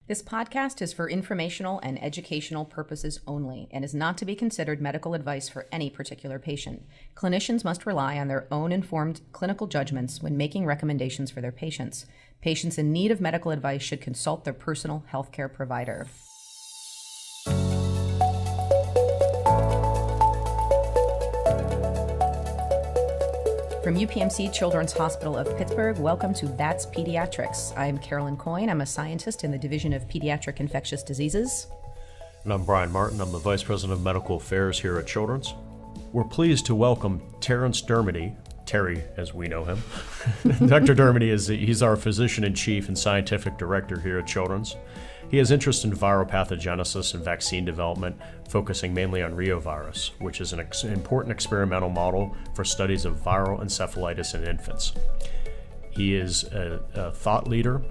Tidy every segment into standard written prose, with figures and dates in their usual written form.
This podcast is for informational and educational purposes only and is not to be considered medical advice for any particular patient. Clinicians must rely on their own informed clinical judgments when making recommendations for their patients. Patients in need of medical advice should consult their personal healthcare provider. From UPMC Children's Hospital of Pittsburgh, welcome to That's Pediatrics. I'm Carolyn Coyne. I'm a scientist in the Division of Pediatric Infectious Diseases. And I'm Brian Martin. I'm the Vice President of Medical Affairs here at Children's. We're pleased to welcome Terence Dermody, Terry as we know him. Dr. Dermody he's our Physician-in-Chief and Scientific Director here at Children's. He has interest in viral pathogenesis and vaccine development, focusing mainly on reovirus, which is an important experimental model for studies of viral encephalitis in infants. He is a thought leader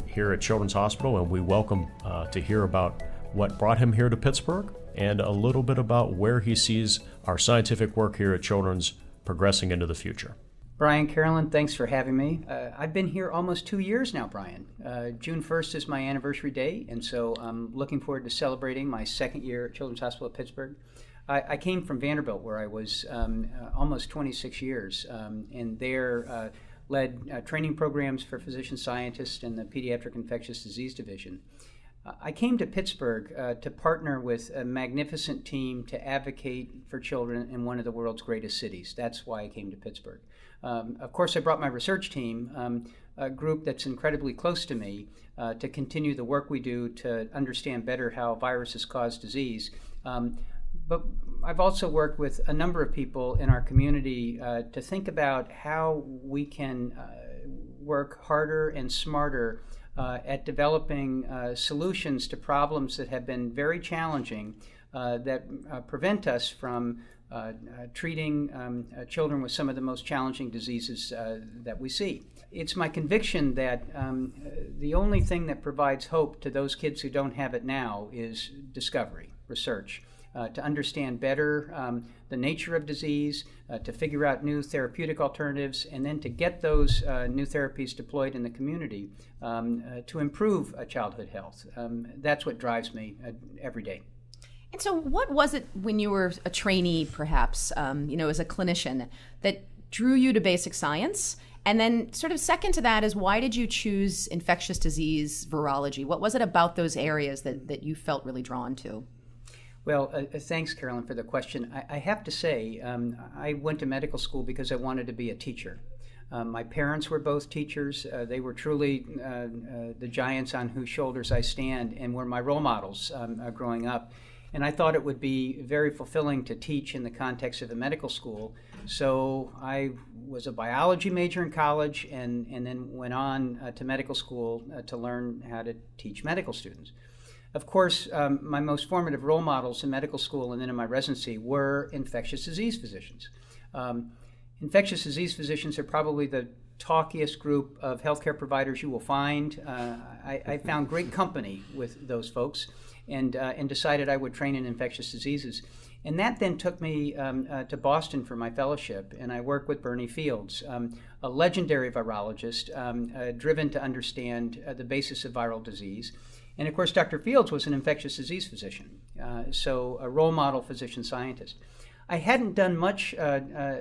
here at Children's Hospital, and we welcome to hear about what brought him here to Pittsburgh and a little bit about where he sees our scientific work here at Children's progressing into the future. Brian, Carolyn, thanks for having me. I've been here almost 2 years now, Brian. June 1st is my anniversary day, and so I'm looking forward to celebrating my second year at Children's Hospital of Pittsburgh. I came from Vanderbilt, where I was almost 26 years, and there led training programs for physician scientists in the Pediatric Infectious Disease Division. I came to Pittsburgh to partner with a magnificent team to advocate for children in one of the world's greatest cities. That's why I came to Pittsburgh. Of course, I brought my research team, a group that's incredibly close to me, to continue the work we do to understand better how viruses cause disease. But I've also worked with a number of people in our community to think about how we can work harder and smarter at developing solutions to problems that have been very challenging that prevent us from treating children with some of the most challenging diseases that we see. It's my conviction that the only thing that provides hope to those kids who don't have it now is discovery, research, to understand better the nature of disease, to figure out new therapeutic alternatives, and then to get those new therapies deployed in the community to improve childhood health. That's what drives me every day. And so what was it when you were a trainee, perhaps, as a clinician, that drew you to basic science? And then sort of second to that is, why did you choose infectious disease, virology? What was it about those areas that you felt really drawn to? Well, thanks, Carolyn, for the question. I have to say, I went to medical school because I wanted to be a teacher. My parents were both teachers. They were truly the giants on whose shoulders I stand and were my role models growing up. And I thought it would be very fulfilling to teach in the context of a medical school. So I was a biology major in college and then went on to medical school to learn how to teach medical students. Of course, my most formative role models in medical school and then in my residency were infectious disease physicians. Infectious disease physicians are probably the talkiest group of healthcare providers you will find. I found great company with those folks and decided I would train in infectious diseases. And that then took me to Boston for my fellowship, and I worked with Bernie Fields, a legendary virologist driven to understand the basis of viral disease. And of course, Dr. Fields was an infectious disease physician, so a role model physician scientist. I hadn't done much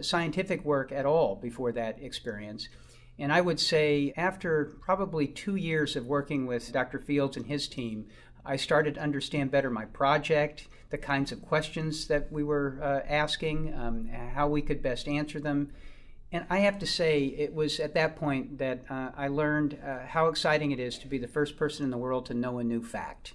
scientific work at all before that experience. And I would say after probably 2 years of working with Dr. Fields and his team, I started to understand better my project, the kinds of questions that we were asking, how we could best answer them. And I have to say, it was at that point that I learned how exciting it is to be the first person in the world to know a new fact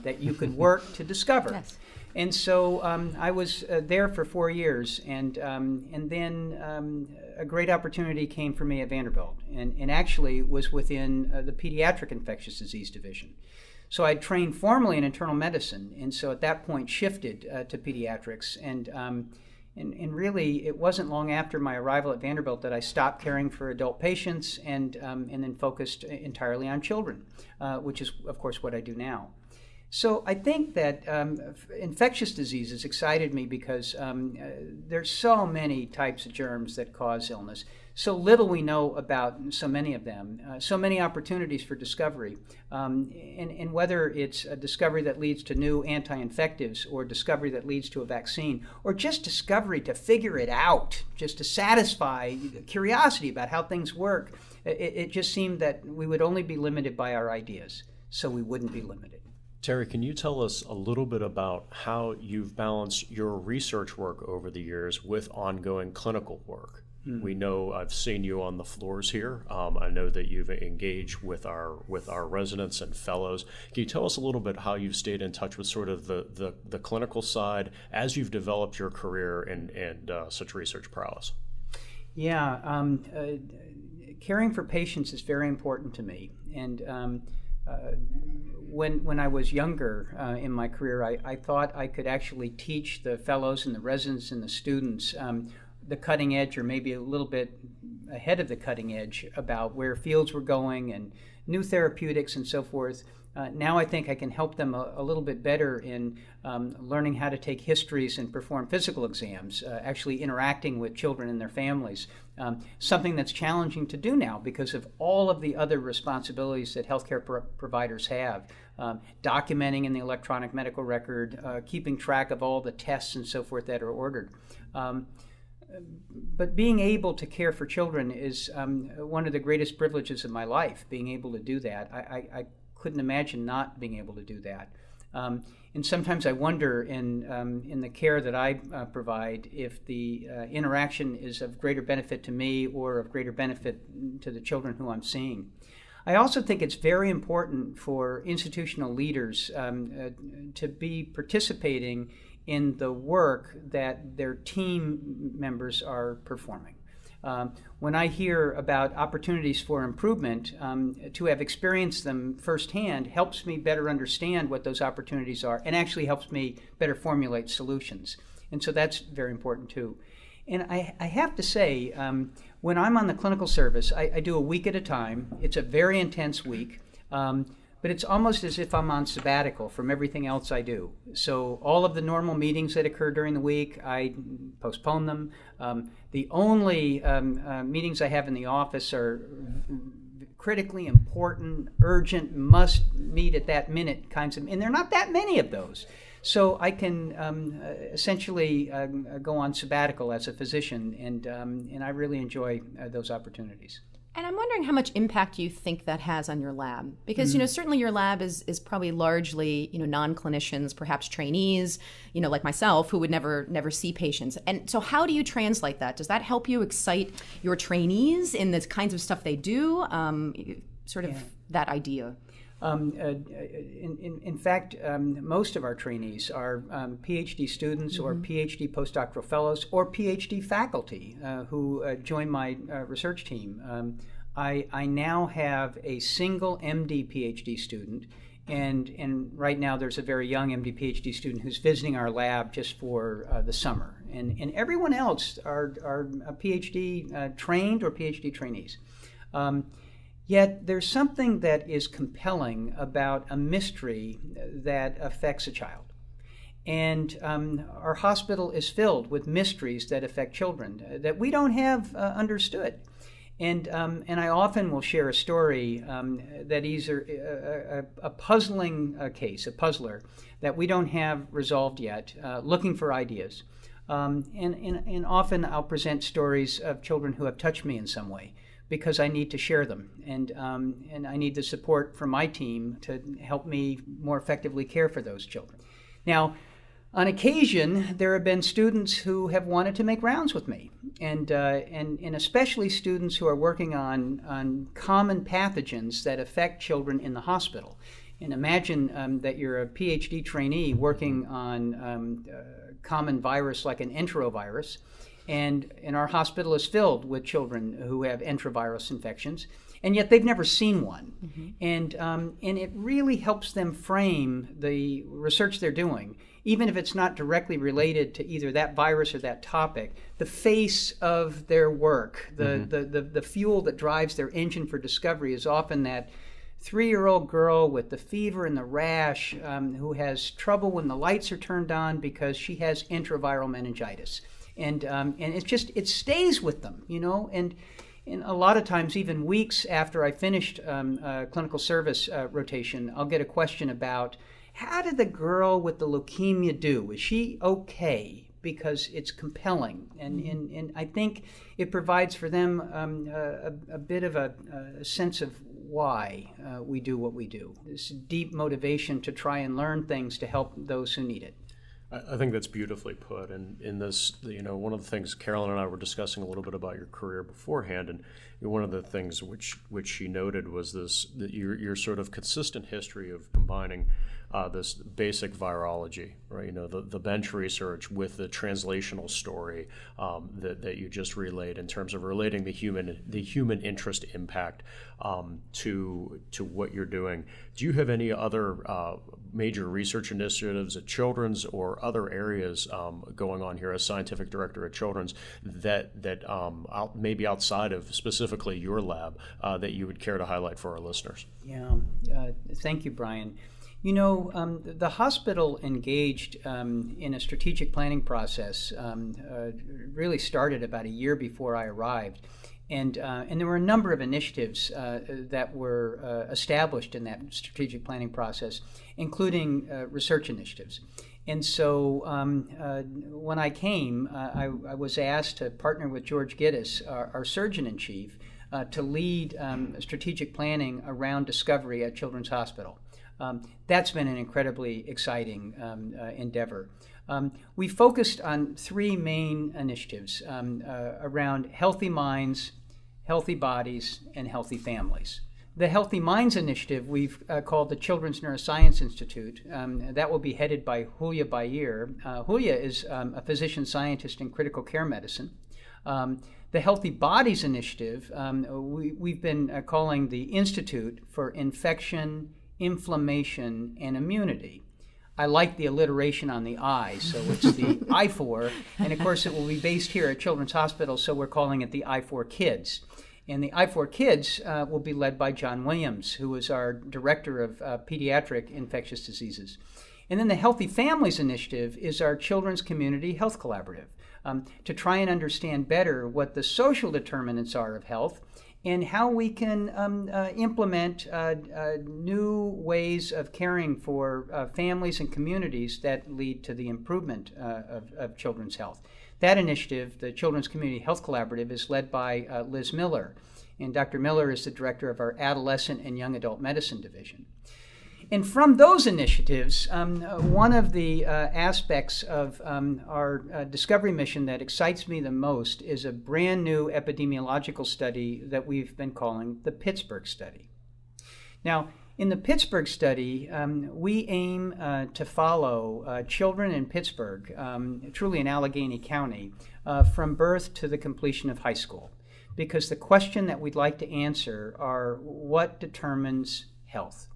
that you could work to discover. Yes. And so I was there for 4 years, and then a great opportunity came for me at Vanderbilt, and actually was within the Pediatric Infectious Disease Division. So I trained formally in internal medicine, and so at that point shifted to pediatrics, and really it wasn't long after my arrival at Vanderbilt that I stopped caring for adult patients and then focused entirely on children, which is of course what I do now. So I think that infectious diseases excited me because there's so many types of germs that cause illness. So little we know about so many of them, so many opportunities for discovery. And whether it's a discovery that leads to new anti-infectives or discovery that leads to a vaccine or just discovery to figure it out, just to satisfy curiosity about how things work, it just seemed that we would only be limited by our ideas, so we wouldn't be limited. Terry, can you tell us a little bit about how you've balanced your research work over the years with ongoing clinical work? We know I've seen you on the floors here. I know that you've engaged with our residents and fellows. Can you tell us a little bit how you've stayed in touch with sort of the clinical side as you've developed your career and such research prowess? Yeah, caring for patients is very important to me. And when I was younger in my career, I thought I could actually teach the fellows and the residents and the students the cutting edge, or maybe a little bit ahead of the cutting edge, about where fields were going and new therapeutics and so forth. Now I think I can help them a little bit better in learning how to take histories and perform physical exams, actually interacting with children and their families, something that's challenging to do now because of all of the other responsibilities that healthcare providers have, documenting in the electronic medical record, keeping track of all the tests and so forth that are ordered. But being able to care for children is one of the greatest privileges of my life, being able to do that. I couldn't imagine not being able to do that. And sometimes I wonder in the care that I provide if the interaction is of greater benefit to me or of greater benefit to the children who I'm seeing. I also think it's very important for institutional leaders to be participating in the work that their team members are performing. When I hear about opportunities for improvement, to have experienced them firsthand helps me better understand what those opportunities are and actually helps me better formulate solutions. And so that's very important too. And I have to say, when I'm on the clinical service, I do a week at a time. It's a very intense week. But it's almost as if I'm on sabbatical from everything else I do. So all of the normal meetings that occur during the week, I postpone them. The only meetings I have in the office are critically important, urgent, must meet at that minute kinds of, and there are not that many of those. So I can essentially go on sabbatical as a physician, and I really enjoy those opportunities. And I'm wondering how much impact you think that has on your lab, because certainly your lab is probably largely non-clinicians, perhaps trainees, like myself, who would never see patients. And so how do you translate that? Does that help you excite your trainees in the kinds of stuff they do? That idea. In fact, most of our trainees are PhD students or PhD postdoctoral fellows or PhD faculty who join my research team. I now have a single MD PhD student, and right now there's a very young MD PhD student who's visiting our lab just for the summer. And everyone else are PhD trained or PhD trainees. Yet there's something that is compelling about a mystery that affects a child. And our hospital is filled with mysteries that affect children that we don't have understood. And I often will share a story that is a puzzling case, a puzzler, that we don't have resolved yet, looking for ideas. And often I'll present stories of children who have touched me in some way, because I need to share them, and I need the support from my team to help me more effectively care for those children. Now, on occasion, there have been students who have wanted to make rounds with me, and especially students who are working on common pathogens that affect children in the hospital. And imagine that you're a PhD trainee working on common virus like an enterovirus, and our hospital is filled with children who have enterovirus infections, and yet they've never seen one. And it really helps them frame the research they're doing, even if it's not directly related to either that virus or that topic. The face of their work, the fuel that drives their engine for discovery is often that 3-year-old girl with the fever and the rash who has trouble when the lights are turned on because she has intraviral meningitis. And it's just, it stays with them, and a lot of times, even weeks after I finished clinical service rotation, I'll get a question about, how did the girl with the leukemia do? Is she okay? Because it's compelling, and I think it provides for them a bit of a sense of why we do what we do. This deep motivation to try and learn things to help those who need it. I think that's beautifully put. And in this, one of the things Carolyn and I were discussing a little bit about your career beforehand, and one of the things which she noted was that your sort of consistent history of combining this basic virology, right? The bench research with the translational story that you just relayed in terms of relating the human interest impact to what you're doing. Do you have any other major research initiatives at Children's or other areas going on here as scientific director at Children's that maybe outside of specifically your lab that you would care to highlight for our listeners? Yeah, thank you, Brian. The hospital engaged in a strategic planning process really started about a year before I arrived. And there were a number of initiatives that were established in that strategic planning process, including research initiatives. And so when I came, I was asked to partner with George Gittes, our surgeon-in-chief, to lead strategic planning around discovery at Children's Hospital. That's been an incredibly exciting endeavor. We focused on 3 main initiatives around healthy minds, healthy bodies, and healthy families. The Healthy Minds Initiative we've called the Children's Neuroscience Institute. That will be headed by Julia Bayer. Julia is a physician scientist in critical care medicine. The Healthy Bodies Initiative, we've been calling the Institute for Infection, Inflammation, and Immunity. I like the alliteration on the I, so it's the I4, and of course it will be based here at Children's Hospital, so we're calling it the I4 Kids. And the I4 Kids will be led by John Williams, who is our Director of Pediatric Infectious Diseases. And then the Healthy Families Initiative is our Children's Community Health Collaborative, to try and understand better what the social determinants are of health and how we can implement new ways of caring for families and communities that lead to the improvement of children's health. That initiative, the Children's Community Health Collaborative, is led by Liz Miller, and Dr. Miller is the director of our Adolescent and Young Adult Medicine Division. And from those initiatives, one of the aspects of our discovery mission that excites me the most is a brand new epidemiological study that we've been calling the Pittsburgh Study. Now, in the Pittsburgh Study, we aim to follow children in Pittsburgh, truly in Allegheny County, from birth to the completion of high school. Because the question that we'd like to answer are, what determines health?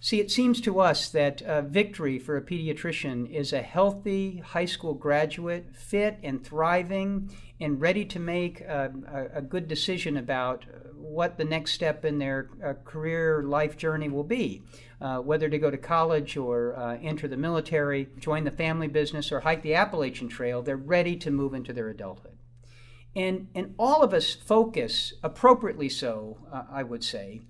See, it seems to us that victory for a pediatrician is a healthy high school graduate, fit and thriving, and ready to make a good decision about what the next step in their career life journey will be, whether to go to college or enter the military, join the family business, or hike the Appalachian Trail. They're ready to move into their adulthood. And all of us focus, appropriately so, I would say,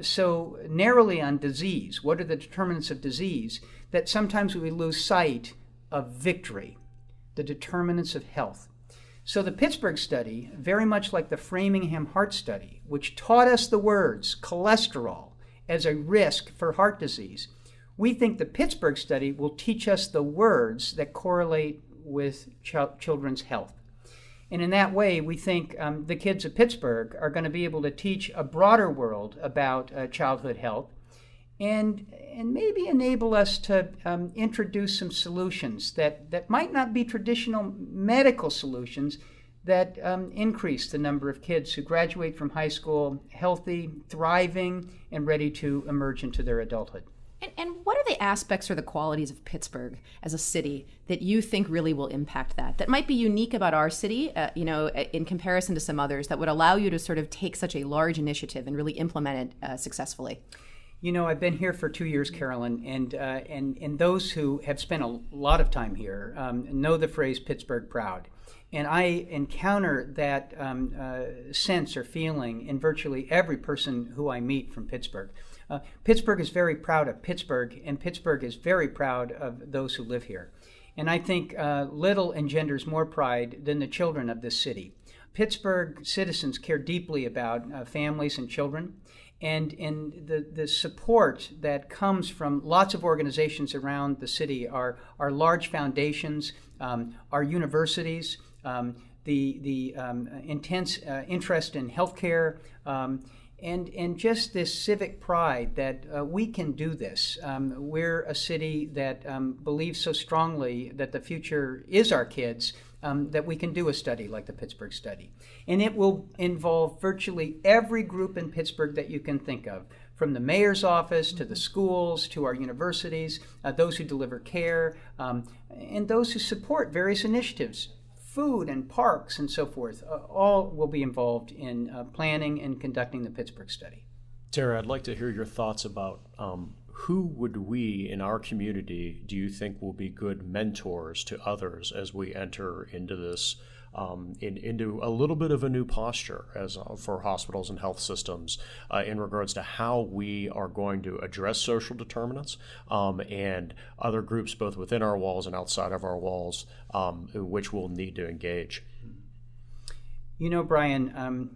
so narrowly on disease. What are the determinants of disease? That sometimes we lose sight of victory, the determinants of health. So the Pittsburgh Study, very much like the Framingham Heart Study, which taught us the words cholesterol as a risk for heart disease, we think the Pittsburgh Study will teach us the words that correlate with children's health. And in that way, we think the kids of Pittsburgh are going to be able to teach a broader world about childhood health and maybe enable us to introduce some solutions that might not be traditional medical solutions that increase the number of kids who graduate from high school healthy, thriving, and ready to emerge into their adulthood. And what are the aspects or the qualities of Pittsburgh as a city that you think really will impact that might be unique about our city, in comparison to some others, that would allow you to sort of take such a large initiative and really implement it successfully? I've been here for 2 years, Carolyn, and those who have spent a lot of time here know the phrase Pittsburgh proud. And I encounter that sense or feeling in virtually every person who I meet from Pittsburgh. Pittsburgh is very proud of Pittsburgh, and Pittsburgh is very proud of those who live here. And I think little engenders more pride than the children of this city. Pittsburgh citizens care deeply about families and children, and the support that comes from lots of organizations around the city are large foundations, our universities, the intense interest in healthcare, and just this civic pride that we can do this. We're a city that believes so strongly that the future is our kids, that we can do a study like the Pittsburgh Study. And it will involve virtually every group in Pittsburgh that you can think of, from the mayor's office to the schools to our universities, those who deliver care, and those who support various initiatives, food and parks and so forth. All will be involved in planning and conducting the Pittsburgh Study. Tara, I'd like to hear your thoughts about who would we in our community do you think will be good mentors to others as we enter into this, into a little bit of a new posture for hospitals and health systems in regards to how we are going to address social determinants and other groups both within our walls and outside of our walls, which we'll need to engage. Brian,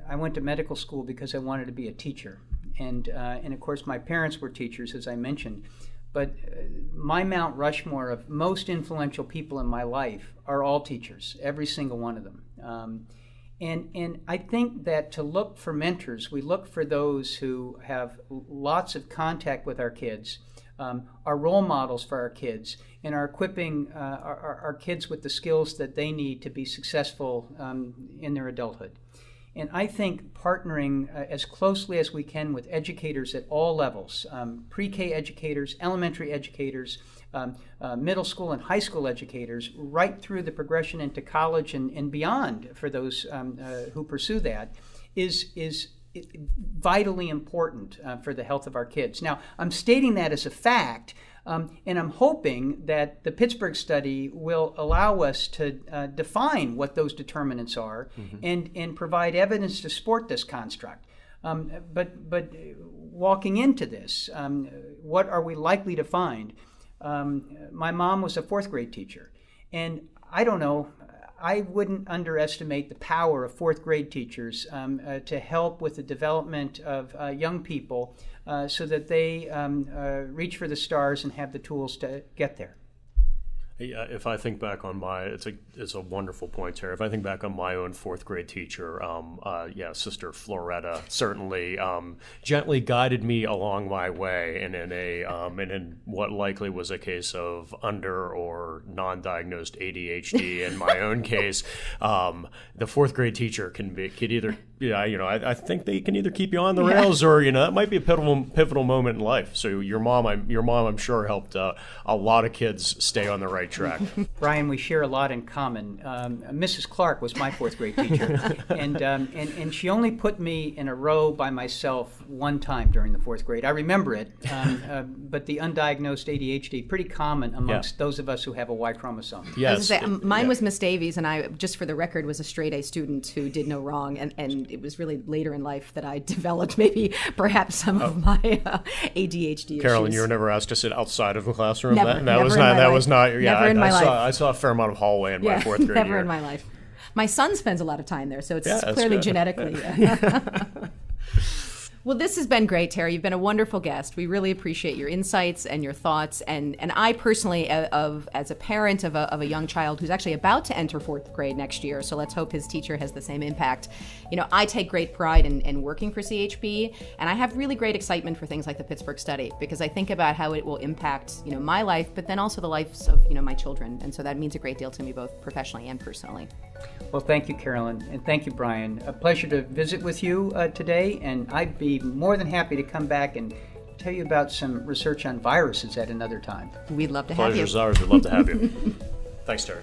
I went to medical school because I wanted to be a teacher. And of course, my parents were teachers, as I mentioned. But my Mount Rushmore of most influential people in my life are all teachers, every single one of them. And I think that to look for mentors, we look for those who have lots of contact with our kids, are role models for our kids, and are equipping our kids with the skills that they need to be successful in their adulthood. And I think partnering as closely as we can with educators at all levels, pre-K educators, elementary educators, middle school and high school educators, right through the progression into college and beyond for those who pursue that, is vitally important for the health of our kids. Now, I'm stating that as a fact, and I'm hoping that the Pittsburgh Study will allow us to define what those determinants are, and provide evidence to support this construct. But walking into this, what are we likely to find? My mom was a fourth grade teacher, and I don't know, I wouldn't underestimate the power of fourth grade teachers to help with the development of young people so that they reach for the stars and have the tools to get there. If I think back on it's a wonderful point, Terry. If I think back on my own fourth grade teacher, Sister Floretta certainly gently guided me along my way, and in what likely was a case of under or non-diagnosed ADHD. In my own case, the fourth grade teacher could either. I think they can either keep you on the rails, or that might be a pivotal moment in life. So your mom, I'm sure helped a lot of kids stay on the right track. Brian, we share a lot in common. Mrs. Clark was my fourth grade teacher, and she only put me in a row by myself one time during the fourth grade. I remember it, but the undiagnosed ADHD, pretty common amongst those of us who have a Y chromosome. Yes, mine was Miss Davies, and I, just for the record, was a straight A student who did no wrong, and it was really later in life that I developed perhaps some of my ADHD Carolyn, issues. you were never asked to sit outside of the classroom? Never, that was not. Never in my life. I saw a fair amount of hallway in my fourth grade never year. in my life. My son spends a lot of time there, so it's clearly good. genetically. Well, this has been great, Terry. You've been a wonderful guest. We really appreciate your insights and your thoughts. And I personally, as a parent of a young child who's actually about to enter fourth grade next year, so let's hope his teacher has the same impact. I take great pride in working for CHB, and I have really great excitement for things like the Pittsburgh Study, because I think about how it will impact, my life, but then also the lives of, my children. And so that means a great deal to me, both professionally and personally. Well, thank you, Carolyn, and thank you, Brian. A pleasure to visit with you today, and I'd be more than happy to come back and tell you about some research on viruses at another time. We'd love to have you. Pleasure's ours. We'd love to have you. Thanks, Terry.